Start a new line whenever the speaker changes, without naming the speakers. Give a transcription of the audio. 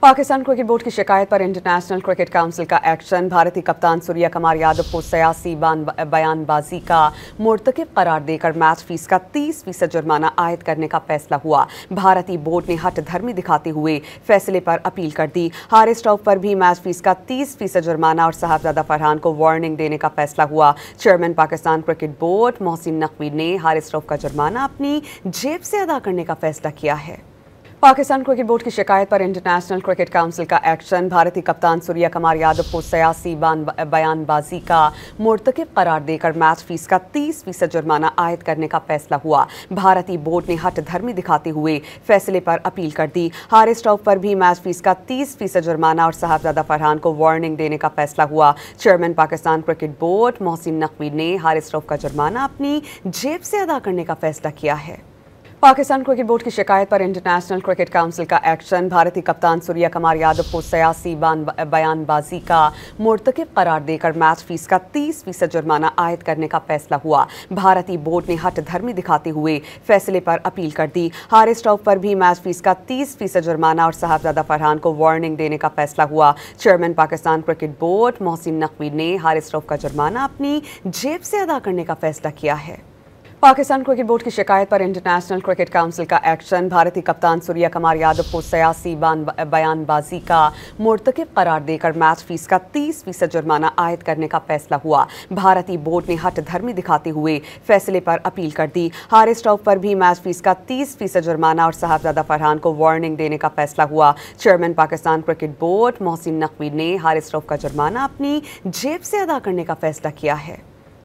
Pakistan cricket board की शिकायत पर इंटरनेशनल क्रिकेट काउंसिल का एक्शन। भारतीय कप्तान सूर्य कुमार यादव को सियासी बयानबाजी का मुर्तकिब करार देकर मैच फीस का 30% जुर्माना आयद करने का फैसला हुआ। भारतीय बोर्ड ने हट धर्मी दिखाते हुए फैसले पर अपील कर दी। हारिस स्टोक पर भी मैच फीस का 30% जुर्माना और साहबजादा फरहान को वार्निंग देने का फैसला हुआ। Chairman Pakistan cricket board Mohsin Naqvi ने हारिस स्टोक का जुर्माना अपनी जेब से अदा करने का फैसला किया है। पाकिस्तान क्रिकेट बोर्ड की शिकायत पर इंटरनेशनल क्रिकेट काउंसिल का एक्शन। भारतीय कप्तान सूर्य कुमार यादव को सियासी बयानबाजी का मुर्तकिब करार देकर मैच फीस का 30% जुर्माना आयद करने का फैसला हुआ। भारतीय बोर्ड ने हट धर्मी दिखाते हुए फैसले पर अपील कर दी। हारिस स्टोक पर भी मैच फीस का 30% जुर्माना और साहबजादा फरहान को वार्निंग देने का फैसला हुआ। Chairman Pakistan cricket board Mohsin Naqvi ने हारिस स्टोक का जुर्माना अपनी जेब से अदा करने का फैसला किया है। पाकिस्तान क्रिकेट बोर्ड की शिकायत पर इंटरनेशनल क्रिकेट काउंसिल का एक्शन। भारतीय कप्तान सूर्य कुमार यादव को सियासी बयानबाजी का मुर्तकिब करार देकर मैच फीस का 30% जुर्माना आयद करने का फैसला हुआ। भारतीय बोर्ड ने हट धर्मी दिखाते हुए फैसले पर अपील कर दी। हारिस स्टोक पर भी मैच फीस का 30% जुर्माना और साहबजादा फरहान को वार्निंग देने का फैसला हुआ। Chairman Pakistan cricket board Mohsin Naqvi ने हारिस स्टोक का जुर्माना अपनी जेब से अदा करने का फैसला किया है। पाकिस्तान क्रिकेट बोर्ड की शिकायत पर इंटरनेशनल क्रिकेट काउंसिल का एक्शन। भारतीय कप्तान सूर्य कुमार यादव को सियासी बयानबाजी का मुर्तकिब करार देकर मैच फीस का 30% जुर्माना आयद करने का फैसला हुआ। भारतीय बोर्ड ने हट धर्मी दिखाते हुए फैसले पर अपील कर दी। हारिस स्टोक पर भी मैच फीस का 30% जुर्माना और साहबजादा फरहान को वार्निंग देने का फैसला हुआ। Chairman Pakistan cricket board Mohsin Naqvi ने हारिस स्टोक का जुर्माना अपनी जेब से अदा करने का फैसला किया है।